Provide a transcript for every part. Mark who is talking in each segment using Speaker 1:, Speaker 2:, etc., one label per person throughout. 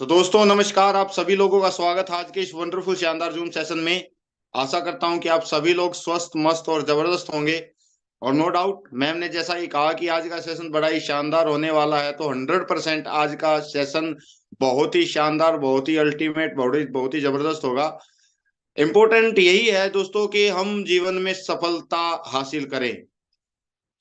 Speaker 1: तो दोस्तों नमस्कार। आप सभी लोगों का स्वागत है आज के इस वंडरफुल शानदार जूम सेशन में। आशा करता हूं कि आप सभी लोग स्वस्थ मस्त और जबरदस्त होंगे। और नो डाउट मैम ने जैसा ही कहा कि आज का सेशन बड़ा ही शानदार होने वाला है, तो 100% आज का सेशन बहुत ही शानदार, बहुत ही अल्टीमेट, बहुत ही जबरदस्त होगा। इम्पोर्टेंट यही है दोस्तों कि हम जीवन में सफलता हासिल करें।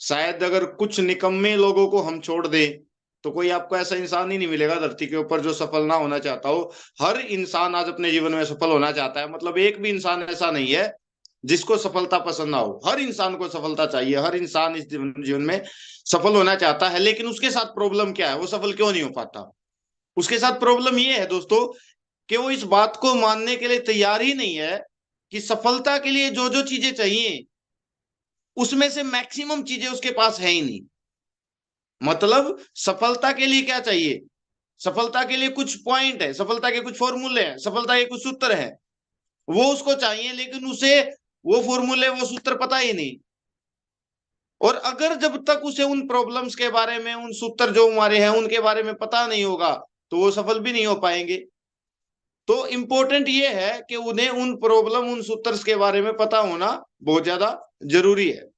Speaker 1: शायद अगर कुछ निकम्मे लोगों को हम छोड़ दें तो कोई आपको ऐसा इंसान ही नहीं मिलेगा धरती के ऊपर जो सफल ना होना चाहता हो। हर इंसान आज अपने जीवन में सफल होना चाहता है। मतलब एक भी इंसान ऐसा नहीं है जिसको सफलता पसंद ना हो। हर इंसान को सफलता चाहिए, हर इंसान इस जीवन में सफल होना चाहता है। लेकिन उसके साथ प्रॉब्लम क्या है, वो सफल क्यों नहीं हो पाता? उसके साथ प्रॉब्लम ये है दोस्तों कि वो इस बात को मानने के लिए तैयार ही नहीं है कि सफलता के लिए जो जो चीजें चाहिए उसमें से मैक्सिमम चीजें उसके पास है ही नहीं। मतलब सफलता के लिए क्या चाहिए? सफलता के लिए कुछ पॉइंट है, सफलता के कुछ फॉर्मूले हैं, सफलता के कुछ सूत्र हैं, वो उसको चाहिए। लेकिन उसे वो फॉर्मूले, वो सूत्र पता ही नहीं। और अगर जब तक उसे उन प्रॉब्लम्स के बारे में, उन सूत्र जो हमारे हैं उनके बारे में पता नहीं होगा, तो वो सफल भी नहीं हो पाएंगे। तो इंपॉर्टेंट ये है कि उन्हें उन प्रॉब्लम, उन सूत्र के बारे में पता होना बहुत ज्यादा जरूरी है।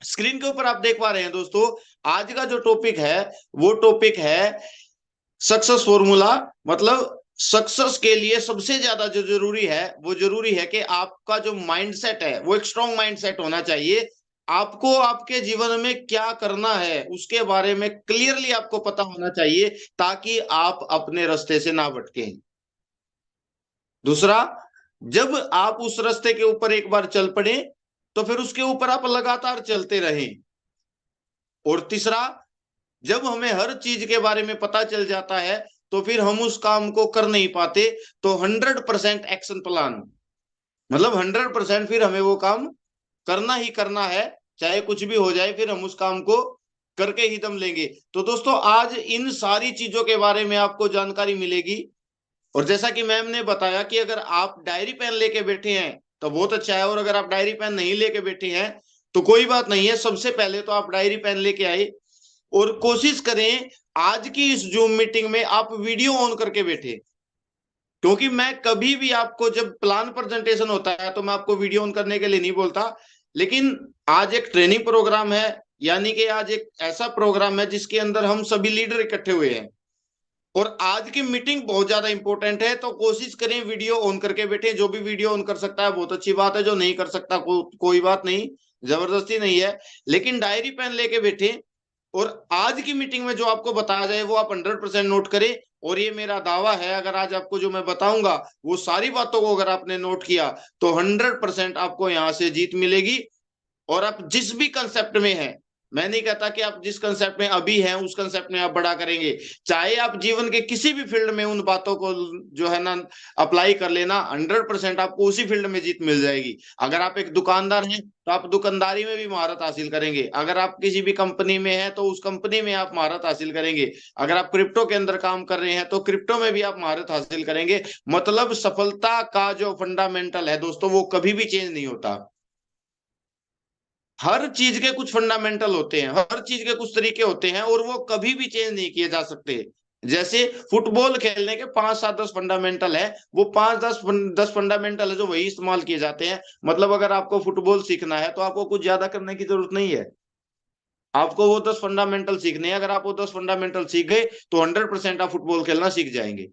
Speaker 1: स्क्रीन के ऊपर आप देख पा रहे हैं दोस्तों, आज का जो टॉपिक है वो टॉपिक है सक्सेस फॉर्मूला। मतलब सक्सेस के लिए सबसे ज्यादा जो जरूरी है वो जरूरी है कि आपका जो माइंडसेट है वो एक स्ट्रॉन्ग माइंडसेट होना चाहिए। आपको आपके जीवन में क्या करना है उसके बारे में क्लियरली आपको पता होना चाहिए, ताकि आप अपने रास्ते से ना भटकें। दूसरा, जब आप उस रास्ते के ऊपर एक बार चल पड़े तो फिर उसके ऊपर आप लगातार चलते रहें। और तीसरा, जब हमें हर चीज के बारे में पता चल जाता है तो फिर हम उस काम को कर नहीं पाते। तो 100% एक्शन प्लान, मतलब 100% फिर हमें वो काम करना ही करना है। चाहे कुछ भी हो जाए, फिर हम उस काम को करके ही दम लेंगे। तो दोस्तों आज इन सारी चीजों के बारे में आपको जानकारी मिलेगी। और जैसा कि मैम ने बताया कि अगर आप डायरी पेन लेके बैठे हैं तो बहुत अच्छा है, और अगर आप डायरी पेन नहीं लेके बैठे हैं तो कोई बात नहीं है। सबसे पहले तो आप डायरी पेन लेके आए और कोशिश करें आज की इस जूम मीटिंग में आप वीडियो ऑन करके बैठे। क्योंकि मैं कभी भी आपको, जब प्लान प्रेजेंटेशन होता है तो मैं आपको वीडियो ऑन करने के लिए नहीं बोलता। लेकिन आज एक ट्रेनिंग प्रोग्राम है, यानी कि आज एक ऐसा प्रोग्राम है जिसके अंदर हम सभी लीडर इकट्ठे हुए हैं और आज की मीटिंग बहुत ज्यादा इंपॉर्टेंट है। तो कोशिश करें वीडियो ऑन करके बैठे। जो भी वीडियो ऑन कर सकता है बहुत अच्छी बात है, जो नहीं कर सकता कोई बात नहीं, जबरदस्ती नहीं है। लेकिन डायरी पेन लेके बैठे और आज की मीटिंग में जो आपको बताया जाए वो आप 100% नोट करें। और ये मेरा दावा है, अगर आज आपको जो मैं बताऊंगा वो सारी बातों को अगर आपने नोट किया तो 100% आपको यहां से जीत मिलेगी। और आप जिस भी कंसेप्ट में हैं, मैं नहीं कहता कि आप जिस कंसेप्ट में अभी हैं उस कंसेप्ट में आप बड़ा करेंगे। चाहे आप जीवन के किसी भी फील्ड में उन बातों को जो है ना अप्लाई कर लेना, 100% आपको उसी फील्ड में जीत मिल जाएगी। अगर आप एक दुकानदार हैं तो आप दुकानदारी में भी महारत हासिल करेंगे। अगर आप किसी भी कंपनी में हैं तो उस कंपनी में आप महारत हासिल करेंगे। अगर आप क्रिप्टो के अंदर काम कर रहे हैं तो क्रिप्टो में भी आप महारत हासिल करेंगे। मतलब सफलता का जो फंडामेंटल है दोस्तों वो कभी भी चेंज नहीं होता। हर चीज के कुछ फंडामेंटल होते हैं, हर चीज के कुछ तरीके होते हैं और वो कभी भी चेंज नहीं किए जा सकते। जैसे फुटबॉल खेलने के 5 7 10 फंडामेंटल है, वो 5 10 फंडामेंटल है जो वही इस्तेमाल किए जाते हैं। मतलब अगर आपको फुटबॉल सीखना है तो आपको कुछ ज्यादा करने की जरूरत नहीं है। आपको वो 10 फंडामेंटल सीखने हैं। अगर आप वो 10 फंडामेंटल सीख गए तो 100% आप फुटबॉल खेलना सीख जाएंगे।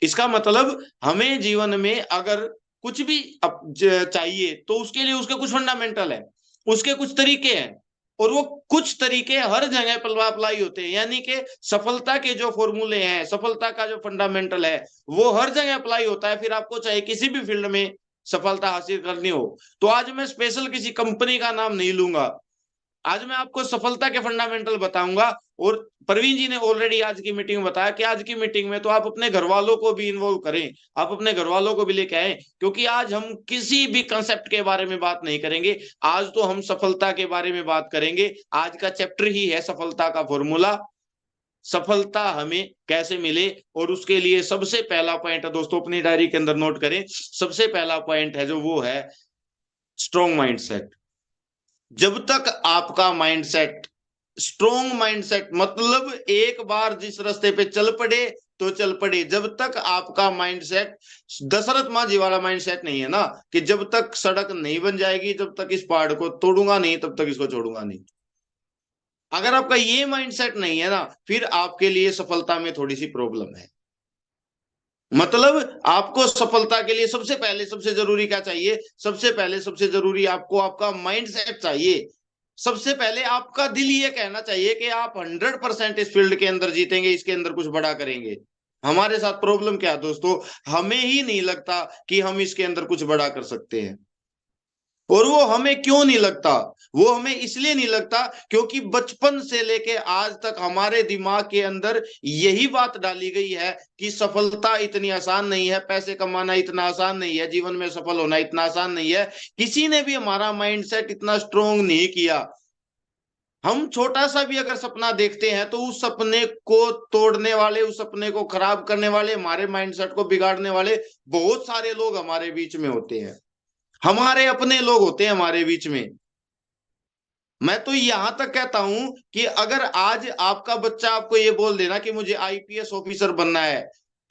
Speaker 1: इसका मतलब हमें जीवन में अगर कुछ भी चाहिए तो उसके लिए उसके कुछ फंडामेंटल है, उसके कुछ तरीके हैं। और वो कुछ तरीके हर जगह पर अप्लाई होते हैं। यानी कि सफलता के जो फॉर्मूले हैं, सफलता का जो फंडामेंटल है वो हर जगह अप्लाई होता है। फिर आपको चाहे किसी भी फील्ड में सफलता हासिल करनी हो। तो आज मैं स्पेशल किसी कंपनी का नाम नहीं लूंगा, आज मैं आपको सफलता के फंडामेंटल बताऊंगा। और प्रवीण जी ने ऑलरेडी आज की मीटिंग में बताया कि आज की मीटिंग में तो आप अपने घर वालों को भी इन्वॉल्व करें, आप अपने घर वालों को भी लेके आए। क्योंकि आज हम किसी भी कंसेप्ट के बारे में बात नहीं करेंगे, आज तो हम सफलता के बारे में बात करेंगे। आज का चैप्टर ही है सफलता का फॉर्मूला, सफलता हमें कैसे मिले। और उसके लिए सबसे पहला पॉइंट है दोस्तों, अपनी डायरी के अंदर नोट करें। सबसे पहला पॉइंट है जो वो है स्ट्रॉन्ग माइंडसेट। जब तक आपका माइंडसेट स्ट्रोंग माइंडसेट, मतलब एक बार जिस रास्ते पे चल पड़े तो चल पड़े। जब तक आपका माइंडसेट दशरथ मां जी वाला माइंडसेट नहीं है ना, कि जब तक सड़क नहीं बन जाएगी, जब तक इस पहाड़ को तोड़ूंगा नहीं, तब तक इसको छोड़ूंगा नहीं। अगर आपका ये माइंडसेट नहीं है ना, फिर आपके लिए सफलता में थोड़ी सी प्रॉब्लम है। मतलब आपको सफलता के लिए सबसे पहले सबसे जरूरी क्या चाहिए? सबसे पहले सबसे जरूरी आपको आपका माइंडसेट चाहिए। सबसे पहले आपका दिल ये कहना चाहिए कि आप 100% इस फील्ड के अंदर जीतेंगे, इसके अंदर कुछ बड़ा करेंगे। हमारे साथ प्रॉब्लम क्या है दोस्तों? हमें ही नहीं लगता कि हम इसके अंदर कुछ बड़ा कर सकते हैं। और वो हमें क्यों नहीं लगता? वो हमें इसलिए नहीं लगता क्योंकि बचपन से लेके आज तक हमारे दिमाग के अंदर यही बात डाली गई है कि सफलता इतनी आसान नहीं है, पैसे कमाना इतना आसान नहीं है, जीवन में सफल होना इतना आसान नहीं है। किसी ने भी हमारा माइंडसेट इतना स्ट्रोंग नहीं किया। हम छोटा सा भी अगर सपना देखते हैं तो उस सपने को तोड़ने वाले, उस सपने को खराब करने वाले, हमारे माइंडसेट को बिगाड़ने वाले बहुत सारे लोग हमारे बीच में होते हैं। हमारे अपने लोग होते हैं हमारे बीच में। मैं तो यहां तक कहता हूं कि अगर आज आपका बच्चा आपको ये बोल देना कि मुझे आईपीएस ऑफिसर बनना है,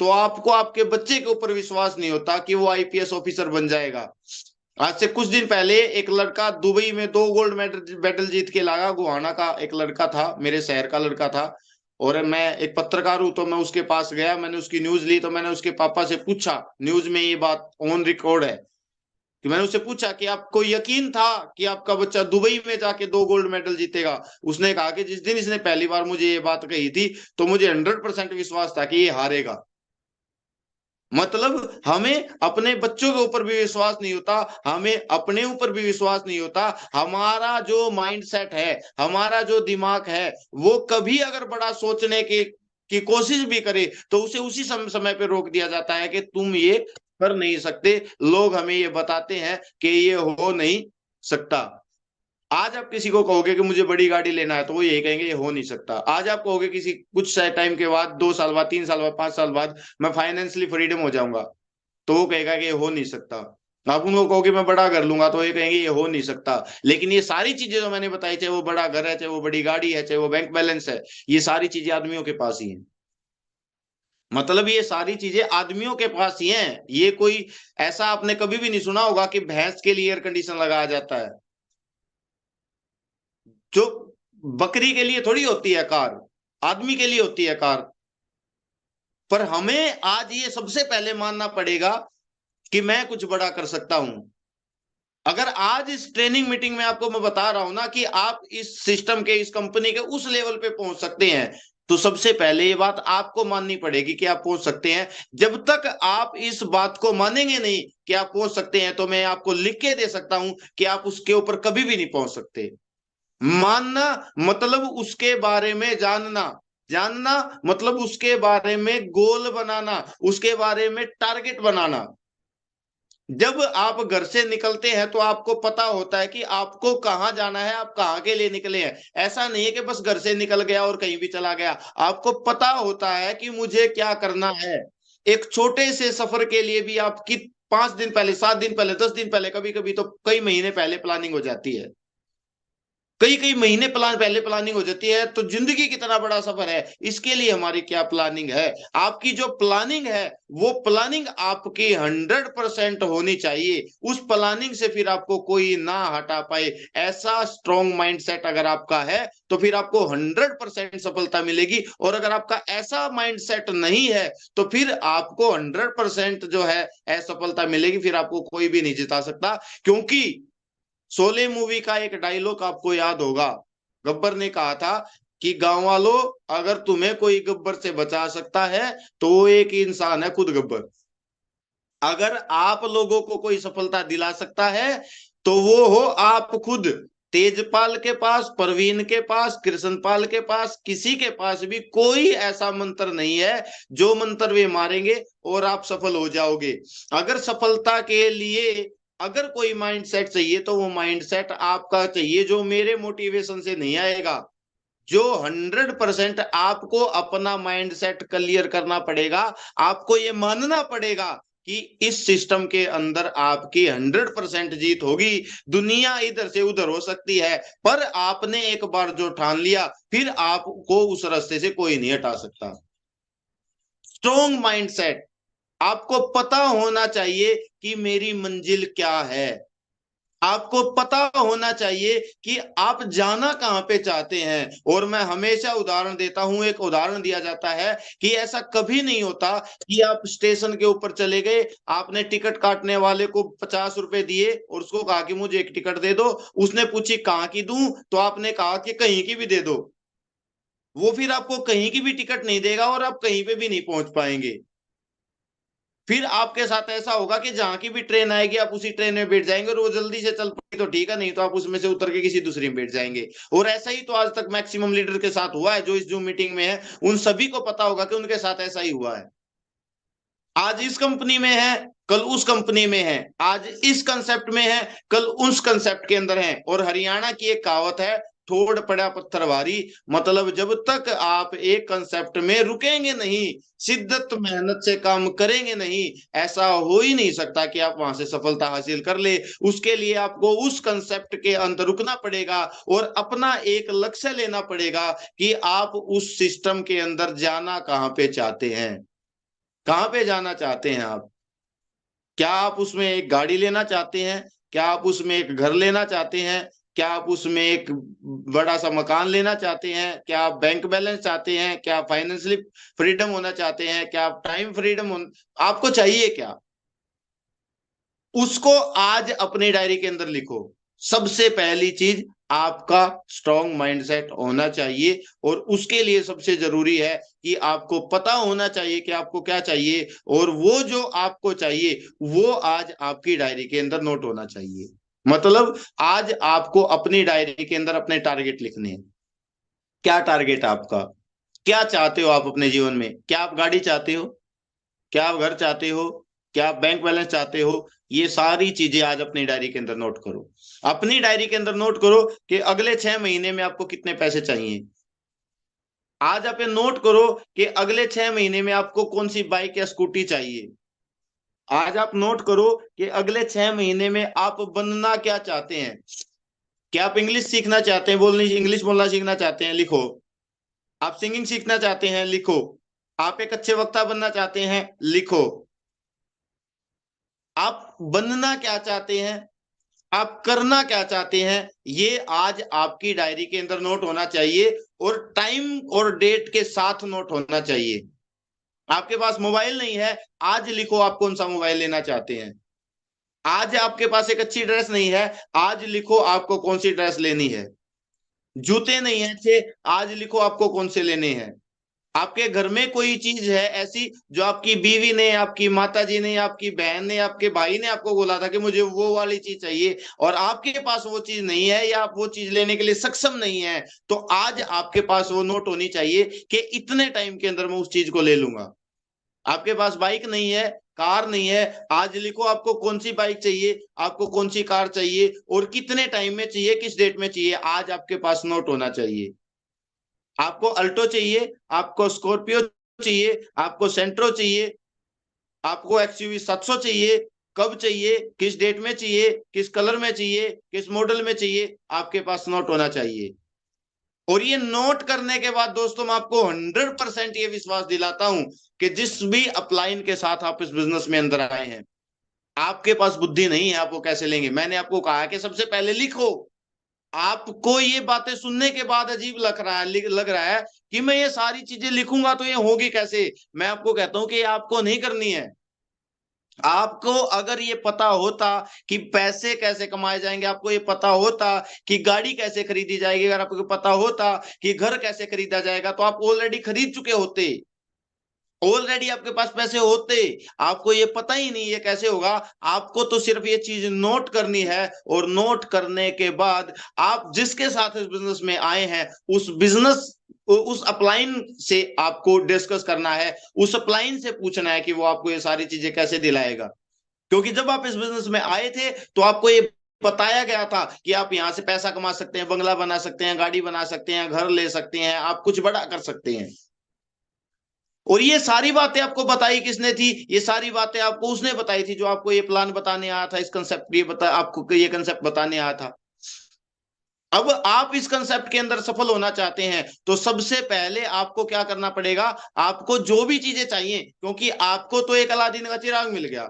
Speaker 1: तो आपको आपके बच्चे के ऊपर विश्वास नहीं होता कि वो आईपीएस ऑफिसर बन जाएगा। आज से कुछ दिन पहले एक लड़का दुबई में 2 गोल्ड मेडल मेडल जीत के लाया। गुहाना का एक लड़का था, मेरे शहर का लड़का था। और मैं एक पत्रकार हूं, तो मैं उसके पास गया, मैंने उसकी न्यूज ली। तो मैंने उसके पापा से पूछा, न्यूज में ये बात ऑन रिकॉर्ड है, कि मैंने उससे पूछा कि आपको यकीन था कि आपका बच्चा दुबई में जाके 2 गोल्ड मेडल जीतेगा? उसने कहा कि जिस दिन इसने पहली बार मुझे ये बात कही थी, तो मुझे 100% विश्वास था कि ये हारेगा। मतलब हमें अपने बच्चों के ऊपर भी विश्वास नहीं होता, हमें अपने ऊपर भी विश्वास नहीं होता। हमारा जो माइंडसेट है, हमारा जो दिमाग है, वो कभी अगर बड़ा सोचने की कोशिश भी करे तो उसे उसी समय पे रोक दिया जाता है कि तुम ये कर नहीं सकते। लोग हमें ये बताते हैं कि ये हो नहीं सकता। आज आप किसी को कहोगे कि मुझे बड़ी गाड़ी लेना है, तो वो यही कहेंगे ये हो नहीं सकता। आज आप कहोगे किसी कुछ टाइम के बाद, 2 साल बाद, 3 साल बाद, 5 साल बाद, मैं फाइनेंशियली फ्रीडम हो जाऊंगा, तो वो कहेगा कि ये हो नहीं सकता। आप उनको कहोगे मैं बड़ा घर लूंगा, तो ये कहेंगे ये हो नहीं सकता। लेकिन ये सारी चीजें जो मैंने बताई, चाहे वो बड़ा घर है, चाहे वो बड़ी गाड़ी है, चाहे वो बैंक बैलेंस है, ये सारी चीजें आदमियों के पास ही है। मतलब ये सारी चीजें आदमियों के पास ही हैं। ये कोई ऐसा आपने कभी भी नहीं सुना होगा कि भैंस के लिए एयर कंडीशन लगाया जाता है। जो बकरी के लिए थोड़ी होती है कार, आदमी के लिए होती है कार। पर हमें आज ये सबसे पहले मानना पड़ेगा कि मैं कुछ बड़ा कर सकता हूं। अगर आज इस ट्रेनिंग मीटिंग में आपको मैं बता रहा हूं ना कि आप इस सिस्टम के, इस कंपनी के उस लेवल पे पहुंच सकते हैं, तो सबसे पहले ये बात आपको माननी पड़ेगी कि आप पहुंच सकते हैं। जब तक आप इस बात को मानेंगे नहीं कि आप पहुंच सकते हैं, तो मैं आपको लिख के दे सकता हूं कि आप उसके ऊपर कभी भी नहीं पहुंच सकते। मानना मतलब उसके बारे में जानना, जानना मतलब उसके बारे में गोल बनाना, उसके बारे में टारगेट बनाना। जब आप घर से निकलते हैं तो आपको पता होता है कि आपको कहाँ जाना है, आप कहाँ के लिए निकले हैं। ऐसा नहीं है कि बस घर से निकल गया और कहीं भी चला गया। आपको पता होता है कि मुझे क्या करना है। एक छोटे से सफर के लिए भी आपकी 5 दिन पहले, 7 दिन पहले, 10 दिन पहले, कभी कभी तो कई महीने पहले प्लानिंग हो जाती है। कई कई महीने पहले प्लानिंग हो जाती है। तो जिंदगी कितना बड़ा सफर है, इसके लिए हमारी क्या प्लानिंग है? आपकी जो प्लानिंग है, वो प्लानिंग आपकी 100% होनी चाहिए। उस प्लानिंग से फिर आपको कोई ना हटा पाए। ऐसा स्ट्रॉन्ग माइंडसेट अगर आपका है, तो फिर आपको 100% सफलता मिलेगी। और अगर आपका ऐसा माइंडसेट नहीं है, तो फिर आपको 100% जो है असफलता मिलेगी। फिर आपको कोई भी नहीं जिता सकता। क्योंकि शोले मूवी का एक डायलॉग आपको याद होगा। गब्बर ने कहा था कि गांव वालों, अगर तुम्हें कोई गब्बर से बचा सकता है, तो वो एक ही इंसान है, खुद गब्बर। अगर आप लोगों को कोई सफलता दिला सकता है, तो वो हो आप खुद। तेजपाल के पास, परवीन के पास, कृष्णपाल के पास, किसी के पास भी कोई ऐसा मंत्र नहीं है जो मंत्र वे मारेंगे और आप सफल हो जाओगे। अगर सफलता के लिए अगर कोई माइंडसेट चाहिए, तो वो माइंडसेट आपका चाहिए जो मेरे मोटिवेशन से नहीं आएगा। जो 100% आपको अपना माइंडसेट क्लियर करना पड़ेगा। आपको ये मानना पड़ेगा कि इस सिस्टम के अंदर आपकी 100% जीत होगी। दुनिया इधर से उधर हो सकती है, पर आपने एक बार जो ठान लिया, फिर आपको उस रास्ते से कोई नहीं हटा सकता। Strong mindset. आपको पता होना चाहिए कि मेरी मंजिल क्या है। आपको पता होना चाहिए कि आप जाना कहां पे चाहते हैं। और मैं हमेशा उदाहरण देता हूं, एक उदाहरण दिया जाता है कि ऐसा कभी नहीं होता कि आप स्टेशन के ऊपर चले गए, आपने टिकट काटने वाले को 50 रुपए दिए और उसको कहा कि मुझे एक टिकट दे दो। उसने पूछी कहाँ की दूं, तो आपने कहा कि कहीं की भी दे दो। वो फिर आपको कहीं की भी टिकट नहीं देगा और आप कहीं पे भी नहीं पहुंच पाएंगे। फिर आपके साथ ऐसा होगा कि जहां की भी ट्रेन आएगी आप उसी ट्रेन में बैठ जाएंगे, और वो जल्दी से चल पड़ी तो ठीक है, नहीं तो आप उसमें से उतर के किसी दूसरी में बैठ जाएंगे। और ऐसा ही तो आज तक मैक्सिमम लीडर के साथ हुआ है, जो इस जूम मीटिंग में है उन सभी को पता होगा कि उनके साथ ऐसा ही हुआ है। आज इस कंपनी में है, कल उस कंपनी में है, आज इस कंसेप्ट में है, कल उस कंसेप्ट के अंदर है। और हरियाणा की एक कहावत है, ठोड़ पड़ा पत्थर भारी। मतलब जब तक आप एक कंसेप्ट में रुकेंगे नहीं, शिद्दत मेहनत से काम करेंगे नहीं, ऐसा हो ही नहीं सकता कि आप वहां से सफलता हासिल कर ले। उसके लिए आपको उस कंसेप्ट के अंदर रुकना पड़ेगा और अपना एक लक्ष्य लेना पड़ेगा कि आप उस सिस्टम के अंदर जाना कहां पे चाहते हैं। कहां पे जाना चाहते हैं आप? क्या आप उसमें एक गाड़ी लेना चाहते हैं? क्या आप उसमें एक घर लेना चाहते हैं? क्या आप उसमें एक बड़ा सा मकान लेना चाहते हैं? क्या आप बैंक बैलेंस चाहते हैं? क्या आप फाइनेंशियली फ्रीडम होना चाहते हैं? क्या आप टाइम फ्रीडम आपको चाहिए क्या? उसको आज अपनी डायरी के अंदर लिखो। सबसे पहली चीज, आपका स्ट्रॉन्ग माइंडसेट होना चाहिए। और उसके लिए सबसे जरूरी है कि आपको पता होना चाहिए कि आपको क्या चाहिए, और वो जो आपको चाहिए वो आज आपकी डायरी के अंदर नोट होना चाहिए। मतलब आज आपको अपनी डायरी के अंदर अपने टारगेट लिखने हैं। क्या टारगेट है आपका? क्या चाहते हो आप अपने जीवन में? क्या आप गाड़ी चाहते हो? क्या आप घर चाहते हो? क्या आप बैंक बैलेंस चाहते हो? ये सारी चीजें आज अपनी डायरी के अंदर नोट करो। अपनी डायरी के अंदर नोट करो कि अगले 6 महीने में आपको कितने पैसे चाहिए। आज आप ये नोट करो कि अगले 6 महीने में आपको कौन सी बाइक या स्कूटी चाहिए। आज आप नोट करो कि अगले 6 महीने में आप बनना क्या चाहते हैं। क्या आप इंग्लिश सीखना चाहते हैं, बोलनी इंग्लिश बोलना सीखना चाहते हैं? लिखो। आप सिंगिंग सीखना चाहते हैं? लिखो। आप एक अच्छे वक्ता बनना चाहते हैं? लिखो। आप बनना क्या चाहते हैं, आप करना क्या चाहते हैं, ये आज आपकी डायरी के अंदर नोट होना चाहिए। और टाइम और डेट के साथ नोट होना चाहिए। आपके पास मोबाइल नहीं है, आज लिखो आप कौन सा मोबाइल लेना चाहते हैं। आज आपके पास एक अच्छी ड्रेस नहीं है, आज लिखो आपको कौन सी ड्रेस लेनी है। जूते नहीं है अच्छे, आज लिखो आपको कौन से लेने हैं। आपके घर में कोई चीज है ऐसी जो आपकी बीवी ने, आपकी माता जी ने, आपकी बहन ने, आपके भाई ने आपको बोला था कि मुझे वो वाली चीज चाहिए, और आपके पास वो चीज नहीं है या आप वो चीज लेने के लिए सक्षम नहीं है, तो आज आपके पास वो नोट होनी चाहिए कि इतने टाइम के अंदर मैं उस चीज को ले लूंगा। आपके पास बाइक नहीं है, कार नहीं है, आज लिखो आपको कौन सी बाइक चाहिए, आपको कौन सी कार चाहिए, और कितने टाइम में चाहिए, किस डेट में चाहिए, आज आपके पास नोट होना चाहिए। आपको अल्टो चाहिए, आपको स्कॉर्पियो चाहिए, आपको सेंट्रो चाहिए, आपको एक्सयूवी 700 चाहिए, कब चाहिए, किस डेट में चाहिए, किस कलर में चाहिए, किस मॉडल में चाहिए, आपके पास नोट होना चाहिए। और ये नोट करने के बाद दोस्तों मैं आपको 100% ये विश्वास दिलाता हूं कि जिस भी अपलाइन के साथ आप इस बिजनेस में अंदर आए हैं, आपके पास बुद्धि नहीं है, आप वो कैसे लेंगे। मैंने आपको कहा कि सबसे पहले लिखो। आपको ये बातें सुनने के बाद अजीब लग रहा है कि मैं ये सारी चीजें लिखूंगा तो ये होगी कैसे। मैं आपको कहता हूं कि ये आपको नहीं करनी है। आपको अगर ये पता होता कि पैसे कैसे कमाए जाएंगे, आपको ये पता होता कि गाड़ी कैसे खरीदी जाएगी, अगर आपको पता होता कि घर कैसे खरीदा जाएगा, तो आप ऑलरेडी खरीद चुके होते। ऑलरेडी आपके पास पैसे होते। आपको ये पता ही नहीं ये कैसे होगा। आपको तो सिर्फ ये चीज नोट करनी है, और नोट करने के बाद आप जिसके साथ इस बिजनेस में आए हैं उस अपलाइन से आपको डिस्कस करना है, उस अपलाइन से पूछना है कि वो आपको ये सारी चीजें कैसे दिलाएगा। क्योंकि जब आप इस बिजनेस में आए थे तो आपको ये बताया गया था कि आप यहाँ से पैसा कमा सकते हैं, बंगला बना सकते हैं, गाड़ी बना सकते हैं, घर ले सकते हैं, आप कुछ बड़ा कर सकते हैं। और ये सारी बातें आपको बताई किसने थी? ये सारी बातें आपको उसने बताई थी जो आपको ये प्लान बताने आया था, इस कंसेप्ट ये बता आपको ये कंसेप्ट बताने आया था। अब आप इस कंसेप्ट के अंदर सफल होना चाहते हैं तो सबसे पहले आपको क्या करना पड़ेगा, आपको जो भी चीजें चाहिए, क्योंकि आपको तो एक अलादीन का चिराग मिल गया।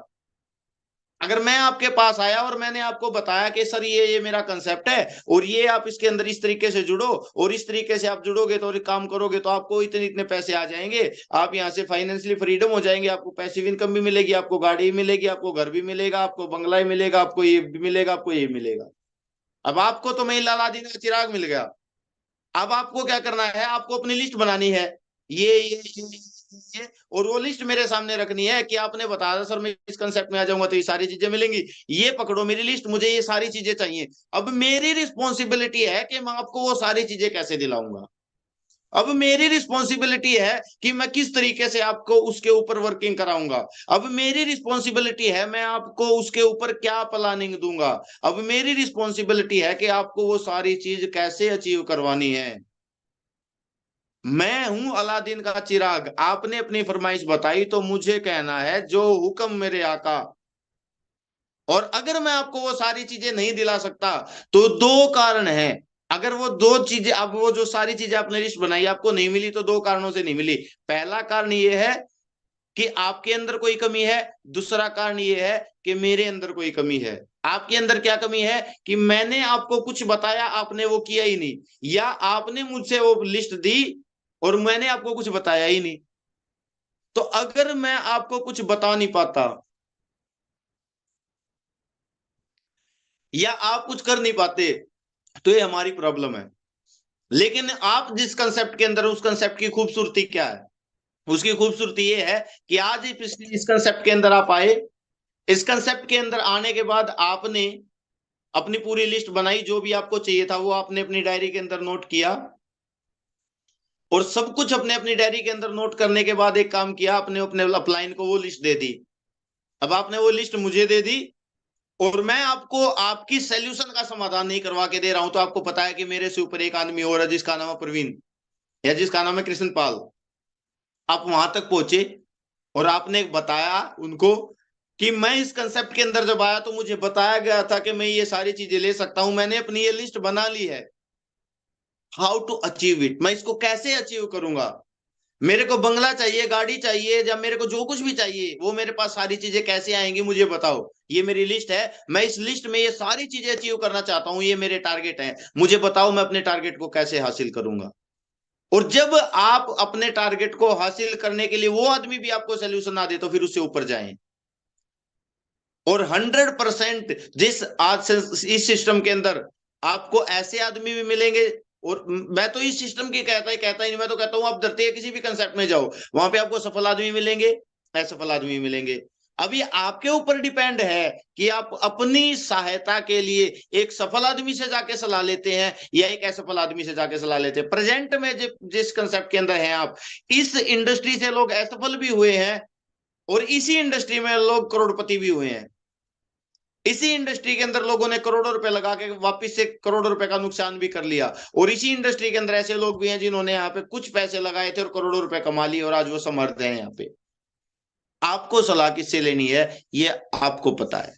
Speaker 1: अगर मैं आपके पास आया और मैंने आपको बताया कि सर ये मेरा कंसेप्ट है और ये आप इसके अंदर इस तरीके से जुड़ो और इस तरीके से आप जुड़ोगे तो काम करोगे तो आपको इतने इतने पैसे आ जाएंगे, आप यहाँ से फाइनेंशियली फ्रीडम हो जाएंगे, आपको पैसिव इनकम भी मिलेगी, आपको गाड़ी भी मिलेगी, आपको घर भी मिलेगा, आपको बंगला भी मिलेगा, आपको ये भी मिलेगा, आपको ये मिलेगा। अब आपको तो मैं लाला का चिराग मिल गया। अब आपको क्या करना है, आपको अपनी लिस्ट बनानी है, ये और वो लिस्ट मेरे सामने रखनी है कि आपने बताया सर मैं इस कंसेप्ट में आ जाऊंगा तो ये सारी चीजें मिलेंगी, ये पकड़ो मेरी लिस्ट, मुझे ये सारी चीजें चाहिए। अब मेरी रिस्पॉन्सिबिलिटी है कि मैं आपको वो सारी चीजें कैसे दिलाऊंगा। अब मेरी रिस्पॉन्सिबिलिटी है कि मैं किस तरीके से आपको उसके ऊपर वर्किंग कराऊंगा। अब मेरी रिस्पॉन्सिबिलिटी है मैं आपको उसके ऊपर क्या प्लानिंग दूंगा। अब मेरी रिस्पॉन्सिबिलिटी है कि आपको वो सारी चीज कैसे अचीव करवानी है। मैं हूं अलादीन का चिराग, आपने अपनी फरमाइश बताई तो मुझे कहना है जो हुक्म मेरे आका। और अगर मैं आपको वो सारी चीजें नहीं दिला सकता तो दो कारण हैं। अगर वो दो चीजें, अब वो जो सारी चीजें आपने लिस्ट बनाई आपको नहीं मिली तो दो कारणों से नहीं मिली। पहला कारण ये है कि आपके अंदर कोई कमी है, दूसरा कारण ये है कि मेरे अंदर कोई कमी है। आपके अंदर क्या कमी है कि मैंने आपको कुछ बताया आपने वो किया ही नहीं, या आपने मुझसे वो लिस्ट दी और मैंने आपको कुछ बताया ही नहीं। तो अगर मैं आपको कुछ बता नहीं पाता या आप कुछ कर नहीं पाते तो ये हमारी प्रॉब्लम है। लेकिन आप जिस कंसेप्ट के अंदर, उस कंसेप्ट की खूबसूरती क्या है, उसकी खूबसूरती ये है कि आज इस कंसेप्ट के अंदर आप आए, इस कंसेप्ट के अंदर आने के बाद आपने अपनी पूरी लिस्ट बनाई, जो भी आपको चाहिए था वो आपने अपनी डायरी के अंदर नोट किया, और सब कुछ अपने अपनी डायरी के अंदर नोट करने के बाद एक काम किया, आपने अपने अपलाइन को वो लिस्ट दे दी। अब आपने वो लिस्ट मुझे दे दी और मैं आपको आपकी सॉल्यूशन का समाधान नहीं करवा के दे रहा हूं। तो आपको पता है कि मेरे से ऊपर एक आदमी और है जिसका नाम है प्रवीण या जिसका नाम है कृष्ण पाल। आप वहां तक पहुंचे और आपने बताया उनको कि मैं इस कंसेप्ट के अंदर जब आया तो मुझे बताया गया था कि मैं ये सारी चीजें ले सकता हूं, मैंने अपनी ये लिस्ट बना ली है। हाउ टू अचीव इट, मैं इसको कैसे अचीव करूंगा। मेरे को बंगला चाहिए, गाड़ी चाहिए, या मेरे को जो कुछ भी चाहिए वो मेरे पास सारी चीजें कैसे आएंगी मुझे बताओ। ये मेरी लिस्ट है, मैं इस लिस्ट में ये सारी चीजें अचीव करना चाहता हूं, ये मेरे टारगेट है, मुझे बताओ मैं अपने टारगेट को कैसे हासिल करूंगा। और जब आप अपने टारगेट को हासिल करने के लिए वो आदमी भी आपको सोल्यूशन ना दे तो फिर उससे ऊपर जाएं। और 100% जिस आज से इस सिस्टम के अंदर आपको ऐसे आदमी भी मिलेंगे, और मैं तो इस सिस्टम की कहता ही नहीं, मैं तो कहता हूं आप धरती के किसी भी कंसेप्ट में जाओ वहां पे आपको सफल आदमी मिलेंगे, असफल आदमी मिलेंगे। अब ये आपके ऊपर डिपेंड है कि आप अपनी सहायता के लिए एक सफल आदमी से जाके सलाह लेते हैं या एक असफल आदमी से जाके सलाह लेते हैं। प्रेजेंट में जिस कंसेप्ट के अंदर हैं आप, इस इंडस्ट्री से लोग असफल भी हुए हैं और इसी इंडस्ट्री में लोग करोड़पति भी हुए हैं। इसी इंडस्ट्री के अंदर लोगों ने करोड़ों रुपए लगा के वापस से करोड़ों रुपए का नुकसान भी कर लिया, और इसी इंडस्ट्री के अंदर ऐसे लोग भी हैं जिन्होंने यहाँ पे कुछ पैसे लगाए थे और करोड़ों रुपए कमा लिए और आज वो समर्थ हैं यहाँ पे। आपको सलाह किससे लेनी है ये आपको पता है।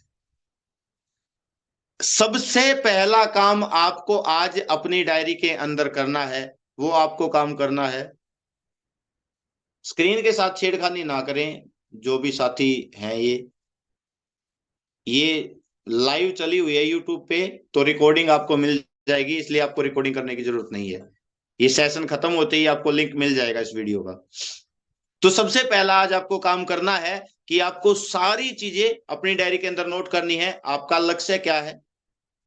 Speaker 1: सबसे पहला काम आपको आज अपनी डायरी के अंदर करना है, वो आपको काम करना है, स्क्रीन के साथ छेड़खानी ना करें। जो भी साथी हैं ये लाइव चली हुई है यूट्यूब पे, तो रिकॉर्डिंग आपको मिल जाएगी, इसलिए आपको रिकॉर्डिंग करने की जरूरत नहीं है। ये सेशन खत्म होते ही आपको लिंक मिल जाएगा इस वीडियो का। तो सबसे पहला आज आपको काम करना है कि आपको सारी चीजें अपनी डायरी के अंदर नोट करनी है। आपका लक्ष्य क्या है,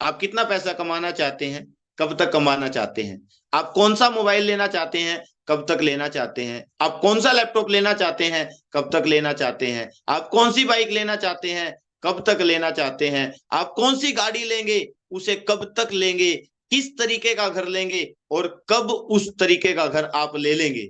Speaker 1: आप कितना पैसा कमाना चाहते हैं, कब तक कमाना चाहते हैं, आप कौन सा मोबाइल लेना चाहते हैं, कब तक लेना चाहते हैं, आप कौन सा लैपटॉप लेना चाहते हैं, कब तक लेना चाहते हैं, आप कौन सी बाइक लेना चाहते हैं, कब तक लेना चाहते हैं, आप कौन सी गाड़ी लेंगे, उसे कब तक लेंगे, किस तरीके का घर लेंगे और कब उस तरीके का घर आप ले लेंगे।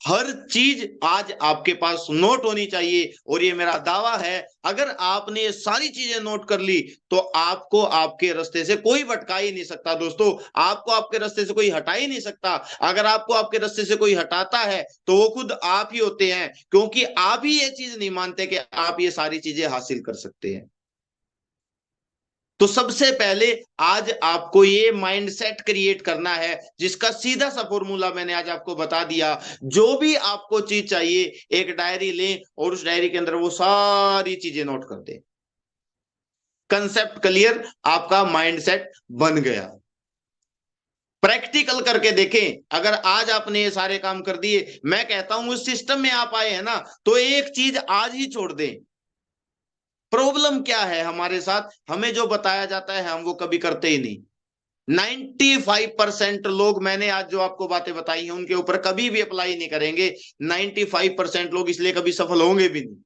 Speaker 1: हर चीज आज आपके पास नोट होनी चाहिए। और ये मेरा दावा है, अगर आपने ये सारी चीजें नोट कर ली तो आपको आपके रास्ते से कोई भटका ही नहीं सकता। दोस्तों, आपको आपके रास्ते से कोई हटा ही नहीं सकता। अगर आपको आपके रास्ते से कोई हटाता है तो वो खुद आप ही होते हैं, क्योंकि आप ही ये चीज नहीं मानते कि आप ये सारी चीजें हासिल कर सकते हैं। तो सबसे पहले आज आपको ये माइंडसेट क्रिएट करना है, जिसका सीधा सा फॉर्मूला मैंने आज आपको बता दिया। जो भी आपको चीज चाहिए एक डायरी लें और उस डायरी के अंदर वो सारी चीजें नोट कर दें। कंसेप्ट क्लियर, आपका माइंडसेट बन गया। प्रैक्टिकल करके देखें, अगर आज आपने ये सारे काम कर दिए, मैं कहता हूं उस सिस्टम में आप आए हैं ना, तो एक चीज आज ही छोड़ दें। प्रॉब्लम क्या है हमारे साथ, हमें जो बताया जाता है हम वो कभी करते ही नहीं। 95% लोग, मैंने आज जो आपको बातें बताई हैं उनके ऊपर कभी भी अप्लाई नहीं करेंगे। 95% लोग इसलिए कभी सफल होंगे भी नहीं।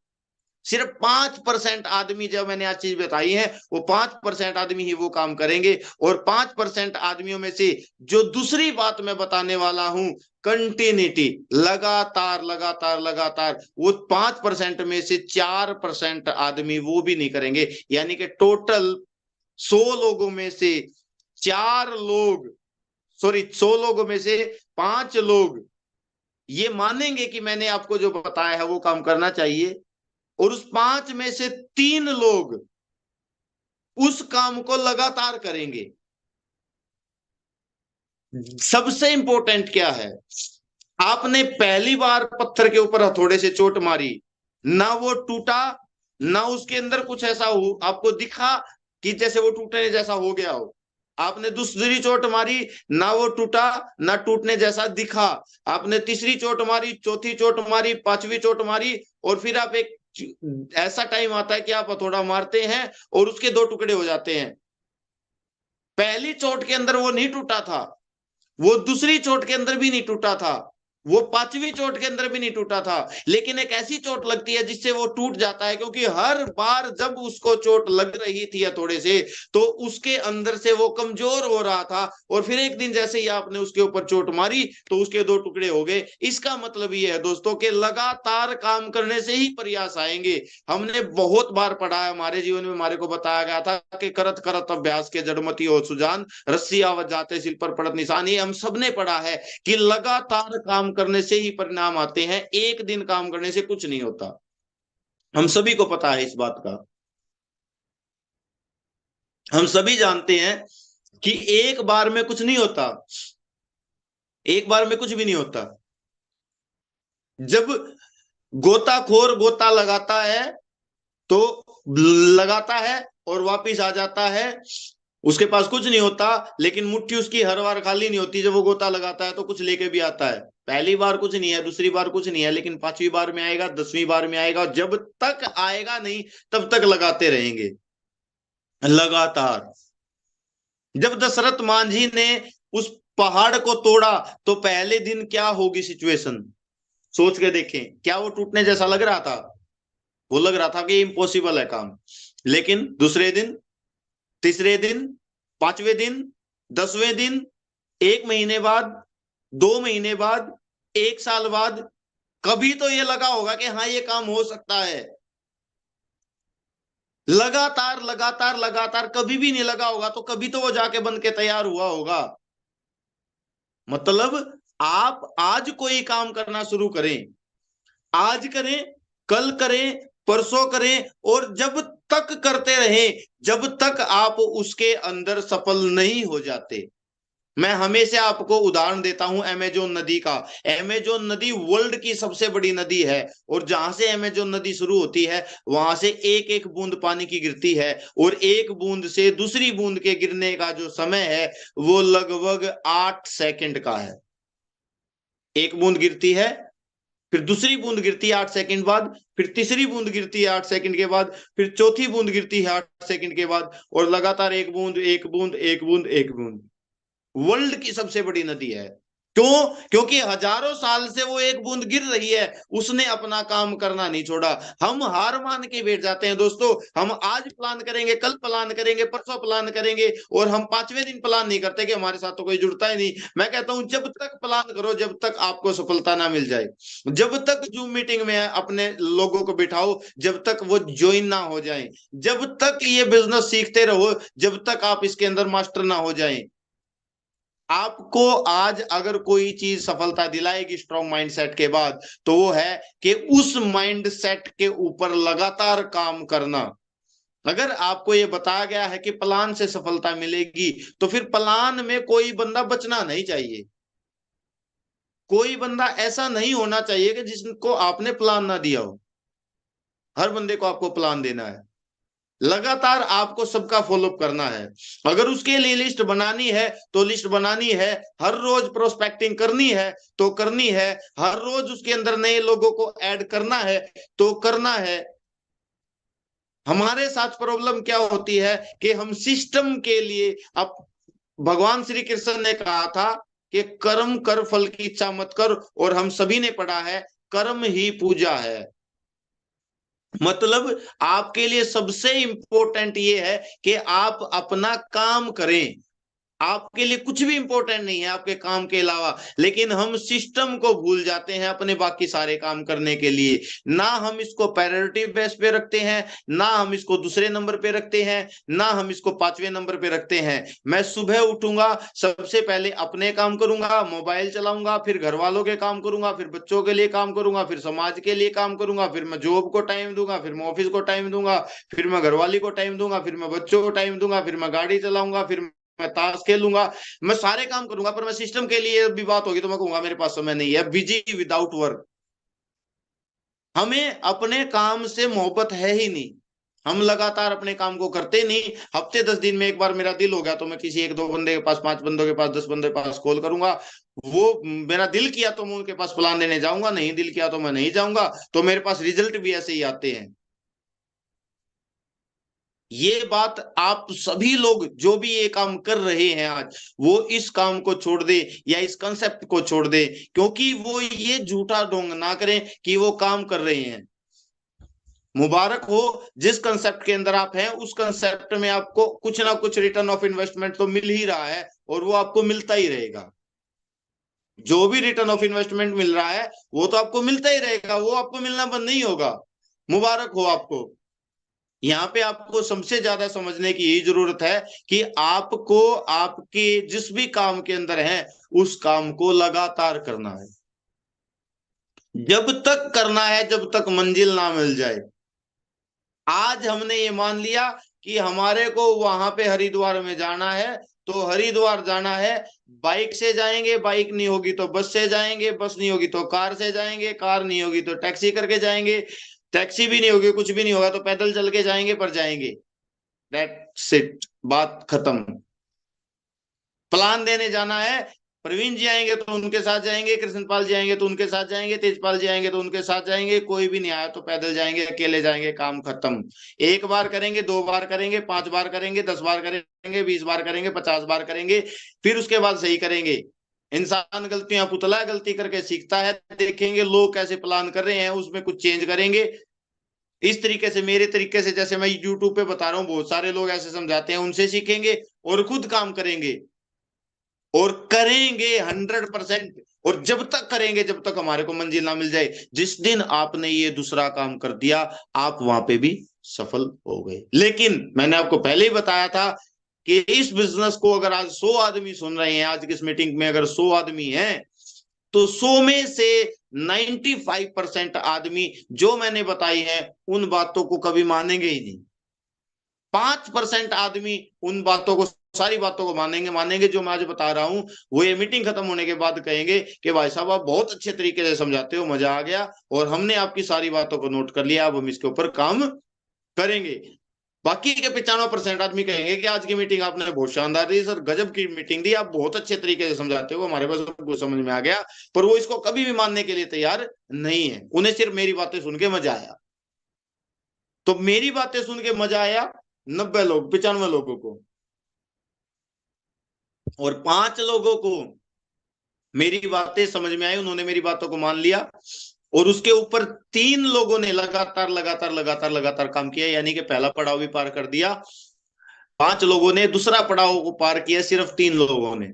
Speaker 1: सिर्फ 5% आदमी, जो मैंने आज चीज बताई है, वो 5% आदमी ही वो काम करेंगे। और 5% आदमियों में से जो दूसरी बात मैं बताने वाला हूं, कंटिन्यूटी, लगातार लगातार लगातार, वो 5% में से 4% आदमी वो भी नहीं करेंगे। यानी कि टोटल 100 लोगों में से 4 लोग, सॉरी 100 लोगों में से 5 लोग ये मानेंगे कि मैंने आपको जो बताया है वो काम करना चाहिए, और उस 5 में से 3 लोग उस काम को लगातार करेंगे। सबसे इंपॉर्टेंट क्या है, आपने पहली बार पत्थर के ऊपर हथौड़े से चोट मारी, ना वो टूटा, ना उसके अंदर कुछ ऐसा हो आपको दिखा कि जैसे वो टूटने जैसा हो गया हो। आपने दूसरी चोट मारी, ना वो टूटा, ना टूटने जैसा दिखा। आपने तीसरी चोट मारी, चौथी चोट मारी, पांचवी चोट मारी, और फिर आप एक ऐसा टाइम आता है कि आप हथौड़ा मारते हैं और उसके 2 टुकड़े हो जाते हैं। पहली चोट के अंदर वो नहीं टूटा था, वो दूसरी चोट के अंदर भी नहीं टूटा था, वो पांचवी चोट के अंदर भी नहीं टूटा था, लेकिन एक ऐसी चोट लगती है जिससे वो टूट जाता है। क्योंकि हर बार जब उसको चोट लग रही थी हथौड़े से, तो उसके अंदर से वो कमजोर हो रहा था, और फिर एक दिन जैसे ही आपने उसके ऊपर चोट मारी तो उसके 2 टुकड़े हो गए। इसका मतलब ये है दोस्तों कि लगातार काम करने से ही प्रयास आएंगे। हमने बहुत बार पढ़ा है, हमारे जीवन में हमारे को बताया गया था कि करत करत अभ्यास के जड़मती हो सुजान, रस्सी आवत जाते सिल पर पड़त निशान। ये हम सबने पढ़ा है कि लगातार काम करने से ही परिणाम आते हैं, एक दिन काम करने से कुछ नहीं होता। हम सभी को पता है इस बात का। हम सभी जानते हैं कि एक बार में कुछ नहीं होता, एक बार में कुछ भी नहीं होता। जब गोताखोर गोता लगाता है तो लगाता है और वापिस आ जाता है, उसके पास कुछ नहीं होता, लेकिन मुट्ठी उसकी हर बार खाली नहीं होती। जब वो गोता लगाता है तो कुछ लेके भी आता है। पहली बार कुछ नहीं है, दूसरी बार कुछ नहीं है, लेकिन 5वीं बार में आएगा, 10वीं बार में आएगा, जब तक आएगा नहीं तब तक लगाते रहेंगे लगातार। जब दशरथ मांझी ने उस पहाड़ को तोड़ा तो पहले दिन क्या होगी सिचुएशन, सोच के देखें। क्या वो टूटने जैसा लग रहा था? वो लग रहा था कि इम्पॉसिबल है काम। लेकिन दूसरे दिन, तीसरे दिन, 5वें दिन, 10वें दिन, 1 महीने बाद, 2 महीने बाद, 1 साल बाद, कभी तो ये लगा होगा कि हाँ ये काम हो सकता है। लगातार लगातार लगातार कभी भी नहीं लगा होगा, तो कभी तो वो जाके बन के तैयार हुआ होगा। मतलब आप आज कोई काम करना शुरू करें, आज करें, कल करें, परसों करें, और जब तक करते रहें जब तक आप उसके अंदर सफल नहीं हो जाते। मैं हमेशा आपको उदाहरण देता हूं अमेजोन नदी का। अमेजोन नदी वर्ल्ड की सबसे बड़ी नदी है, और जहां से अमेजोन नदी शुरू होती है वहां से एक एक बूंद पानी की गिरती है, और एक बूंद से दूसरी बूंद के गिरने का जो समय है वो लगभग 8 सेकंड का है। एक बूंद गिरती है, फिर दूसरी बूंद गिरती है 8 सेकंड बाद, फिर तीसरी बूंद गिरती है 8 सेकंड के बाद, फिर चौथी बूंद गिरती है 8 सेकंड के बाद, और लगातार एक बूंद एक बूंद एक बूंद एक बूंद। वर्ल्ड की सबसे बड़ी नदी है। क्यों? क्योंकि हजारों साल से वो एक बूंद गिर रही है, उसने अपना काम करना नहीं छोड़ा। हम हार मान के बैठ जाते हैं दोस्तों। हम आज प्लान करेंगे, कल प्लान करेंगे, परसों प्लान करेंगे, और हम 5वें दिन प्लान नहीं करते कि हमारे साथ तो कोई जुड़ता ही नहीं। मैं कहता हूं जब तक प्लान करो जब तक आपको सफलता ना मिल जाए, जब तक जूम मीटिंग में अपने लोगों को बिठाओ जब तक वो ज्वाइन ना हो जाए, जब तक ये बिजनेस सीखते रहो जब तक आप इसके अंदर मास्टर ना हो जाए। आपको आज अगर कोई चीज सफलता दिलाएगी स्ट्रॉन्ग माइंडसेट के बाद, तो वो है कि उस माइंडसेट के ऊपर लगातार काम करना। अगर आपको ये बताया गया है कि प्लान से सफलता मिलेगी, तो फिर प्लान में कोई बंदा बचना नहीं चाहिए। कोई बंदा ऐसा नहीं होना चाहिए कि जिसको आपने प्लान ना दिया हो। हर बंदे को आपको प्लान देना है, लगातार आपको सबका फॉलोअप करना है। अगर उसके लिए लिस्ट बनानी है तो लिस्ट बनानी है, हर रोज प्रोस्पेक्टिंग करनी है तो करनी है, हर रोज उसके अंदर नए लोगों को ऐड करना है तो करना है। हमारे साथ प्रॉब्लम क्या होती है कि हम सिस्टम के लिए, अब भगवान श्री कृष्ण ने कहा था कि कर्म कर फल की इच्छा मत कर, और हम सभी ने पढ़ा है कर्म ही पूजा है। मतलब आपके लिए सबसे इंपॉर्टेंट ये है कि आप अपना काम करें। आपके लिए कुछ भी इंपॉर्टेंट नहीं है आपके काम के अलावा, लेकिन हम सिस्टम को भूल जाते हैं अपने बाकी सारे काम करने के लिए। ना हम इसको प्रायोरिटी बेस पे रखते हैं, ना हम इसको दूसरे नंबर पे रखते हैं, ना हम इसको पांचवें नंबर पे रखते हैं। मैं सुबह उठूंगा, सबसे पहले अपने काम करूंगा, मोबाइल चलाऊंगा, फिर घर वालों के काम करूंगा, फिर बच्चों के लिए काम करूंगा, फिर समाज के लिए काम करूंगा, फिर मैं जॉब को टाइम दूंगा, फिर मैं ऑफिस को टाइम दूंगा, फिर मैं घरवाली को टाइम दूंगा, फिर मैं बच्चों को टाइम दूंगा, फिर मैं गाड़ी चलाऊंगा, फिर मैं ताश खेलूंगा। मैं सारे काम करूंगा, पर मैं सिस्टम के लिए भी बात होगी तो मैं कहूंगा मेरे पास समय नहीं है, बिजी विदाउट वर्क। हमें अपने काम से मोहब्बत है ही नहीं, हम लगातार अपने काम को करते नहीं। हफ्ते 10 दिन में एक बार मेरा दिल हो गया तो मैं किसी एक दो बंदे के पास, 5 बंदों के पास, 10 बंदे के पास कॉल करूंगा। वो मेरा दिल किया तो मैं उनके पास प्लान देने जाऊंगा, नहीं दिल किया तो मैं नहीं जाऊंगा। तो मेरे पास रिजल्ट भी ऐसे ही आते हैं। ये बात आप सभी लोग जो भी ये काम कर रहे हैं आज, वो इस काम को छोड़ दे या इस कंसेप्ट को छोड़ दे, क्योंकि वो ये झूठा ढोंग ना करें कि वो काम कर रहे हैं। मुबारक हो, जिस कंसेप्ट के अंदर आप हैं उस कंसेप्ट में आपको कुछ ना कुछ रिटर्न ऑफ इन्वेस्टमेंट तो मिल ही रहा है, और वो आपको मिलता ही रहेगा। जो भी रिटर्न ऑफ इन्वेस्टमेंट मिल रहा है वो तो आपको मिलता ही रहेगा, वो आपको मिलना बंद नहीं होगा। मुबारक हो आपको। यहाँ पे आपको सबसे ज्यादा समझने की यही जरूरत है कि आपको आपके जिस भी काम के अंदर है उस काम को लगातार करना है, जब तक करना है जब तक मंजिल ना मिल जाए। आज हमने ये मान लिया कि हमारे को वहां पे हरिद्वार में जाना है, तो हरिद्वार जाना है, बाइक से जाएंगे, बाइक नहीं होगी तो बस से जाएंगे, बस नहीं होगी तो कार से जाएंगे, कार नहीं होगी तो टैक्सी करके जाएंगे, टैक्सी भी नहीं होगी, कुछ भी नहीं होगा तो पैदल चल के जाएंगे, पर जाएंगे। दैट्स इट, बात खत्म। प्लान देने जाना है, प्रवीण जी आएंगे तो उनके साथ जाएंगे, कृष्णपाल जी आएंगे तो उनके साथ जाएंगे, तेजपाल जी आएंगे तो उनके साथ जाएंगे, कोई भी नहीं आया तो पैदल जाएंगे, अकेले जाएंगे, काम खत्म। एक बार करेंगे, 2 बार करेंगे, 5 बार करेंगे, 10 बार करेंगे, 20 बार करेंगे, 50 बार करेंगे, फिर उसके बाद सही करेंगे। इंसान गलतियां पुतला है, गलती करके सीखता है। देखेंगे लोग कैसे प्लान कर रहे हैं, उसमें कुछ चेंज करेंगे। इस तरीके से, मेरे तरीके से, जैसे मैं यूट्यूब पे बता रहा हूँ, बहुत सारे लोग ऐसे समझाते हैं, उनसे सीखेंगे और खुद काम करेंगे, और करेंगे 100%। और जब तक करेंगे जब तक हमारे को मंजिल ना मिल जाए। जिस दिन आपने ये दूसरा काम कर दिया, आप वहां पे भी सफल हो गए। लेकिन मैंने आपको पहले ही बताया था कि इस बिजनेस को अगर आज 100 आदमी सुन रहे हैं, आज की इस मीटिंग में अगर 100 आदमी हैं, तो 100 में से 95% आदमी जो मैंने बताई है उन बातों को कभी मानेंगे ही नहीं। 5% आदमी उन बातों को, सारी बातों को मानेंगे, मानेंगे जो मैं आज बता रहा हूं। वो ये मीटिंग खत्म होने के बाद कहेंगे कि भाई साहब आप बहुत अच्छे तरीके से समझाते हो, मजा आ गया, और हमने आपकी सारी बातों को नोट कर लिया, अब हम इसके ऊपर काम करेंगे। बाकी के 95% आदमी कहेंगे कि आज की मीटिंग आपने बहुत शानदार दी सर, गजब की मीटिंग दी, आप बहुत अच्छे तरीके से समझाते हो, हमारे पास सबको समझ में आ गया। पर वो इसको कभी भी मानने के लिए तैयार नहीं है, उन्हें सिर्फ मेरी बातें सुन के मजा आया। तो मेरी बातें सुन के मजा आया 90 लोग, 95 लोगों को, और 5 लोगों को मेरी बातें समझ में आई, उन्होंने मेरी बातों को मान लिया, और उसके ऊपर 3 लोगों ने लगातार लगातार लगातार लगातार काम किया, यानी कि पहला पड़ाव भी पार कर दिया। 5 लोगों ने दूसरा पड़ाव को पार किया, सिर्फ 3 लोगों ने।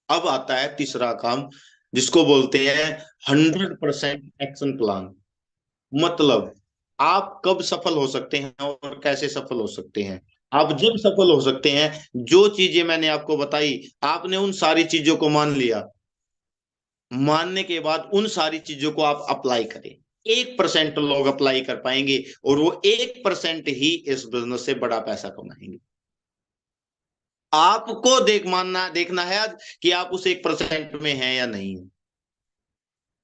Speaker 1: अब आता है तीसरा काम, जिसको बोलते हैं 100% एक्शन प्लान। मतलब आप कब सफल हो सकते हैं और कैसे सफल हो सकते हैं। आप जब सफल हो सकते हैं, जो चीजें मैंने आपको बताई, आपने उन सारी चीजों को मान लिया, मानने के बाद उन सारी चीजों को आप अप्लाई करें। 1% लोग अप्लाई कर पाएंगे और वो 1% ही इस बिजनेस से बड़ा पैसा कमाएंगे। आपको देखना है आज कि आप उस 1% में हैं या नहीं।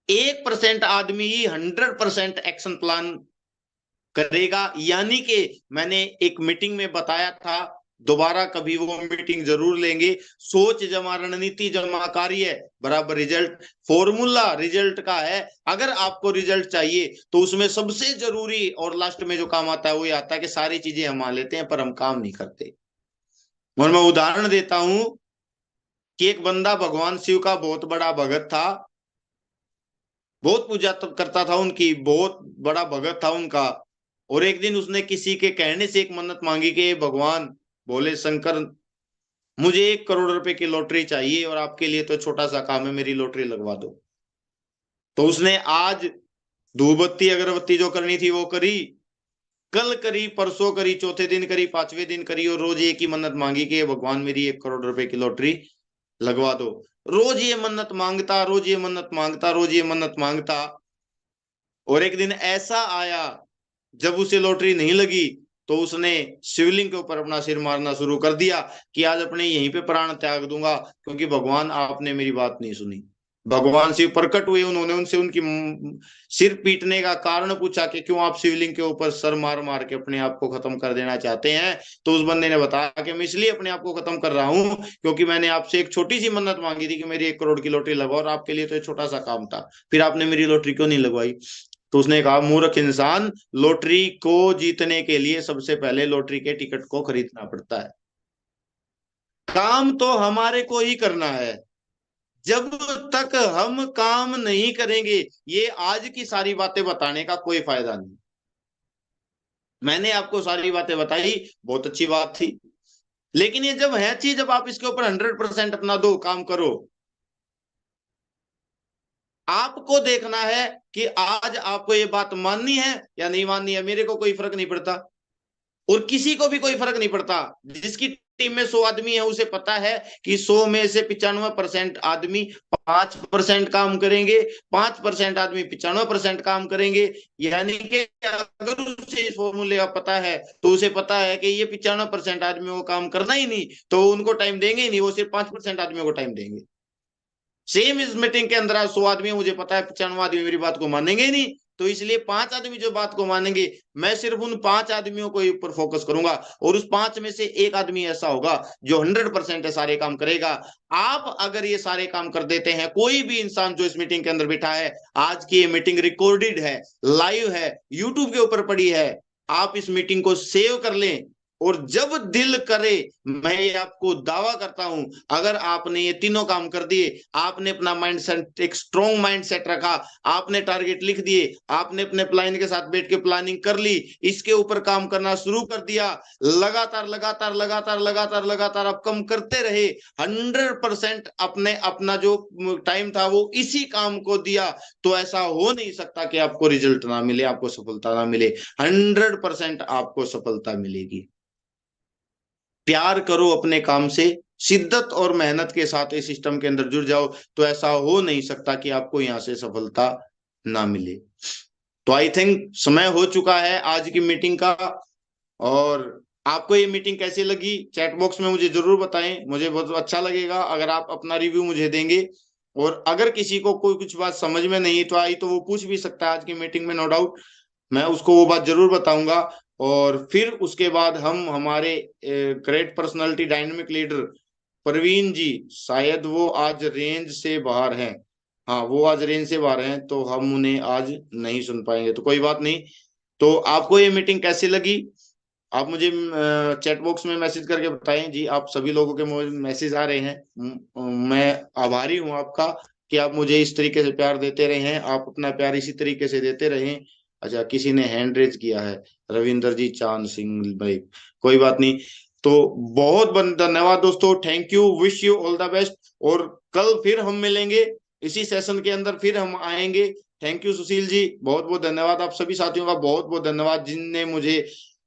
Speaker 1: 1% आदमी ही 100% एक्शन प्लान करेगा। यानी कि मैंने एक मीटिंग में बताया था, दोबारा कभी वो मीटिंग जरूर लेंगे। सोच जमा रणनीति जमा कार्य बराबर रिजल्ट। फॉर्मूला रिजल्ट का है। अगर आपको रिजल्ट चाहिए तो उसमें सबसे जरूरी और लास्ट में जो काम आता है वो ये आता है कि सारी चीजें हम मान लेते हैं पर हम काम नहीं करते। और मैं उदाहरण देता हूं कि एक बंदा भगवान शिव का बहुत बड़ा भगत था, बहुत पूजा करता था उनकी, बहुत बड़ा भगत था उनका। और एक दिन उसने किसी के कहने से एक मन्नत मांगी कि भगवान भोले शंकर, मुझे 1 करोड़ रुपए की लॉटरी चाहिए और आपके लिए तो छोटा सा काम है, मेरी लॉटरी लगवा दो। तो उसने आज धूप बत्ती अगरबत्ती जो करनी थी वो करी, कल करी, परसों करी, चौथे दिन करी, पांचवें दिन करी, और रोज एक ही मन्नत मांगी कि भगवान मेरी 1 करोड़ रुपए की लॉटरी लगवा दो। रोज ये मन्नत मांगता, रोज ये मन्नत मांगता, रोज ये मन्नत मांगता। और एक दिन ऐसा आया जब उसे लॉटरी नहीं लगी तो उसने शिवलिंग के ऊपर अपना सिर मारना शुरू कर दिया कि आज अपने यहीं पे प्राण त्याग दूंगा, क्योंकि भगवान आपने मेरी बात नहीं सुनी। भगवान शिव प्रकट हुए, उन्होंने उनसे उनकी सिर पीटने का कारण पूछा कि क्यों आप शिवलिंग के ऊपर सर मार मार के अपने आप को खत्म कर देना चाहते हैं। तो उस बंदे ने बताया कि मैं इसलिए अपने आप को खत्म कर रहा हूं क्योंकि मैंने आपसे एक छोटी सी मन्नत मांगी थी कि मेरी 1 करोड़ की लॉटरी लगवाओ, और आपके लिए तो एक छोटा सा काम था, फिर आपने मेरी लॉटरी क्यों नहीं लगवाई। तो उसने कहा, मूर्ख इंसान, लॉटरी को जीतने के लिए सबसे पहले लॉटरी के टिकट को खरीदना पड़ता है। काम तो हमारे को ही करना है। जब तक हम काम नहीं करेंगे, ये आज की सारी बातें बताने का कोई फायदा नहीं। मैंने आपको सारी बातें बताई, बहुत अच्छी बात थी, लेकिन ये जब है चीज, जब आप इसके ऊपर 100% अपना दो, काम करो। आपको देखना है कि आज आपको ये बात माननी है या नहीं माननी है। मेरे को कोई फर्क नहीं पड़ता और किसी को भी कोई फर्क नहीं पड़ता। जिसकी टीम में 100 आदमी है उसे पता है कि 100 में से 95% आदमी 5% काम करेंगे, 5% आदमी 95% काम करेंगे। यानी कि अगर उसे इस फॉर्मूले का पता है तो उसे पता है कि ये 95% आदमियों को काम करना ही नहीं, तो उनको टाइम देंगे ही नहीं, वो सिर्फ 5% आदमियों को टाइम देंगे। सेम इस मीटिंग के अंदर 100 आदमी, मुझे पता है 95 आदमी मेरी बात को मानेंगे ही नहीं, तो इसलिए 5 आदमी जो बात को मानेंगे, मैं सिर्फ उन 5 आदमियों को ऊपर फोकस करूंगा, और उस 5 में से एक आदमी ऐसा होगा जो 100% है सारे काम करेगा। आप अगर ये सारे काम कर देते हैं, कोई भी इंसान जो इस मीटिंग के अंदर बैठा है, आज की ये मीटिंग रिकॉर्डेड है, लाइव है, यूट्यूब के ऊपर पड़ी है, आप इस मीटिंग को सेव कर लें, और जब दिल करे, मैं ये आपको दावा करता हूं, अगर आपने ये तीनों काम कर दिए, आपने अपना माइंड सेट, एक स्ट्रॉन्ग माइंड सेट रखा, आपने टारगेट लिख दिए, आपने अपने प्लान के साथ बैठ के प्लानिंग कर ली, इसके ऊपर काम करना शुरू कर दिया, लगातार लगातार लगातार लगातार लगातार आप कम करते रहे, 100% अपने अपना जो टाइम था वो इसी काम को दिया, तो ऐसा हो नहीं सकता कि आपको रिजल्ट ना मिले, आपको सफलता ना मिले। 100% आपको सफलता मिलेगी। प्यार करो अपने काम से, शिद्दत और मेहनत के साथ इस सिस्टम के अंदर जुड़ जाओ, तो ऐसा हो नहीं सकता कि आपको यहां से सफलता ना मिले। तो आई थिंक समय हो चुका है आज की मीटिंग का। और आपको ये मीटिंग कैसी लगी, चैट बॉक्स में मुझे जरूर बताएं, मुझे बहुत अच्छा लगेगा अगर आप अपना रिव्यू मुझे देंगे। और अगर किसी को कोई कुछ बात समझ में नहीं तो आई, तो वो पूछ भी सकता है आज की मीटिंग में, नो डाउट मैं उसको वो बात जरूर बताऊंगा। और फिर उसके बाद हम हमारे great personality dynamic leader Praveen ji, शायद वो आज रेंज से बाहर हैं, हाँ वो आज रेंज से बाहर हैं, तो हम उन्हें आज नहीं सुन पाएंगे, तो कोई बात नहीं। तो आपको ये मीटिंग कैसी लगी, आप मुझे चैट बॉक्स में मैसेज करके बताएं जी। आप सभी लोगों के मुझे मैसेज आ रहे हैं, मैं आभारी हूं आपका कि आप मुझे इस तरीके से प्यार देते रहे हैं, आप अपना प्यार इसी तरीके से देते रहें। अच्छा, किसी ने हैंड रेज किया है, रविंदर जी चांद सिंह भाई, कोई बात नहीं। तो बहुत बहुत धन्यवाद दोस्तों, thank you, wish you all the best. और कल फिर हम मिलेंगे इसी सेशन के अंदर, फिर हम आएंगे। थैंक यू सुशील जी, बहुत बहुत धन्यवाद। आप सभी साथियों का बहुत बहुत धन्यवाद जिनने मुझे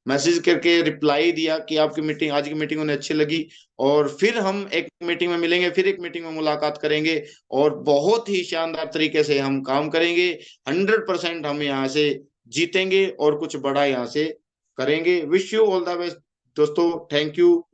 Speaker 1: मैसेज करके रिप्लाई दिया कि आपकी मीटिंग, आज की मीटिंग उन्हें अच्छी लगी, और फिर हम एक मीटिंग में मिलेंगे, फिर एक मीटिंग में मुलाकात करेंगे, और बहुत ही शानदार तरीके से हम काम करेंगे। 100% हम यहाँ से जीतेंगे और कुछ बड़ा यहाँ से करेंगे। Wish you all the best दोस्तों। Thank you.